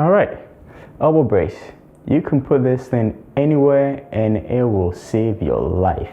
All right, elbow brace. You can put this thing anywhere and it will save your life.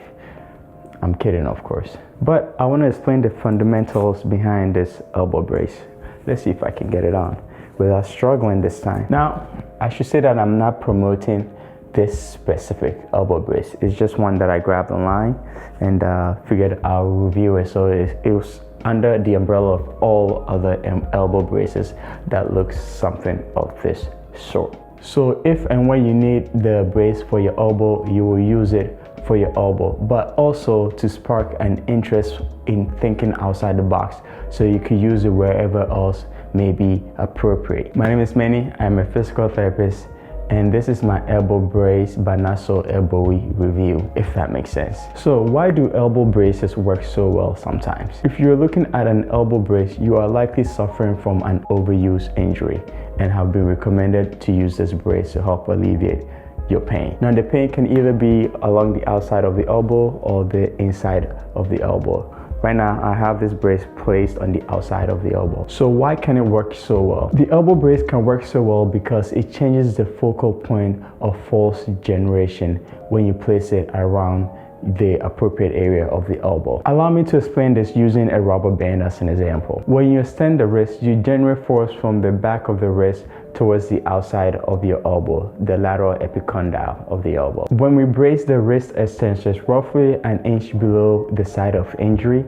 I'm kidding, of course. But I want to explain the fundamentals behind this elbow brace. Let's see if I can get it on without struggling this time. Now, I should say that I'm not promoting this specific elbow brace. It's just one that I grabbed online and figured I'll review it. So it was under the umbrella of all other elbow braces that looks something of this sort. So if and when you need the brace for your elbow, you will use it for your elbow, but also to spark an interest in thinking outside the box, so you could use it wherever else may be appropriate. My name is Manny. I'm a physical therapist, and this is my elbow brace but not so elbowy review, if that makes sense. So why do elbow braces work so well sometimes? If you're looking at an elbow brace, you are likely suffering from an overuse injury and have been recommended to use this brace to help alleviate your pain. Now the pain can either be along the outside of the elbow or the inside of the elbow. Right now, I have this brace placed on the outside of the elbow. So why can it work so well? The elbow brace can work so well because it changes the focal point of force generation when you place it around the appropriate area of the elbow. Allow me to explain this using a rubber band as an example. When you extend the wrist, you generate force from the back of the wrist towards the outside of your elbow, the lateral epicondyle of the elbow. When we brace the wrist extensions roughly an inch below the site of injury,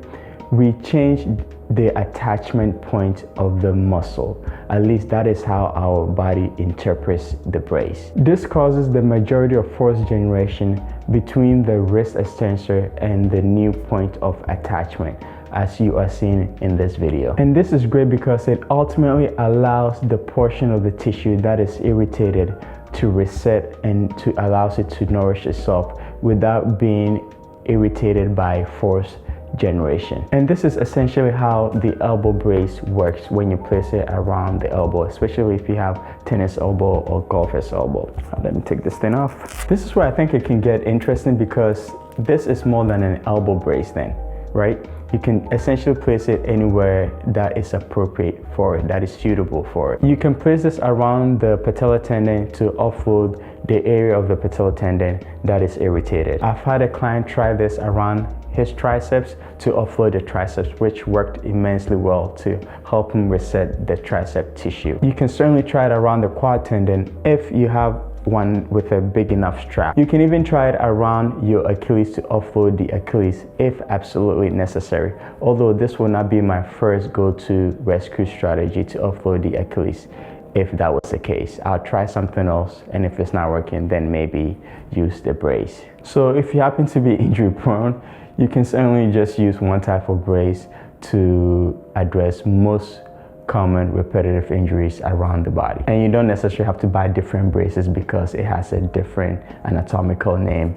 we change the attachment point of the muscle. At least that is how our body interprets the brace. This causes the majority of force generation between the wrist extensor and the new point of attachment, as you are seeing in this video. And this is great because it ultimately allows the portion of the tissue that is irritated to reset and allows it to nourish itself without being irritated by force generation. And this is essentially how the elbow brace works when you place it around the elbow, especially if you have tennis elbow or golfer's elbow. Let me take this thing off. This is where I think it can get interesting because this is more than an elbow brace then, right? You can essentially place it anywhere that is appropriate for it, that is suitable for it. You can place this around the patella tendon to offload the area of the patella tendon that is irritated. I've had a client try this around his triceps to offload the triceps, which worked immensely well to help him reset the tricep tissue. You can certainly try it around the quad tendon if you have one with a big enough strap. You can even try it around your Achilles to offload the Achilles if absolutely necessary, although this will not be my first go-to rescue strategy to offload the Achilles. If that was the case, I'll try something else, and if it's not working, then maybe use the brace. So if you happen to be injury prone, you can certainly just use one type of brace to address most common repetitive injuries around the body. And you don't necessarily have to buy different braces because it has a different anatomical name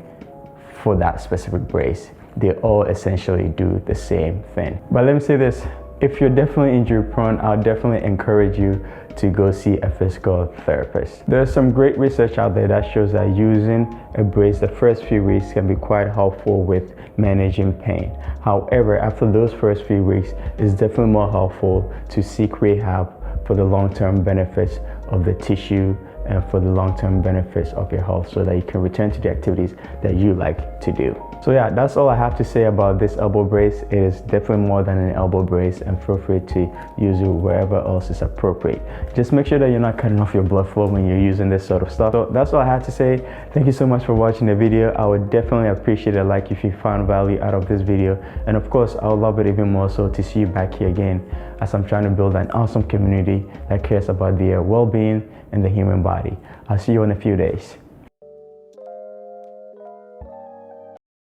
for that specific brace. They all essentially do the same thing. But let me say this, if you're definitely injury prone, I'll definitely encourage you to go see a physical therapist. There's some great research out there that shows that using a brace the first few weeks can be quite helpful with managing pain. However, after those first few weeks, it's definitely more helpful to seek rehab for the long-term benefits of the tissue and for the long-term benefits of your health so that you can return to the activities that you like to do. So yeah, that's all I have to say about this elbow brace. It is definitely more than an elbow brace, and feel free to use it wherever else is appropriate. Just make sure that you're not cutting off your blood flow when you're using this sort of stuff. So that's all I have to say. Thank you so much for watching the video. I would definitely appreciate a like if you found value out of this video. And of course, I would love it even more so to see you back here again, as I'm trying to build an awesome community that cares about their well-being and the human body. I'll see you in a few days.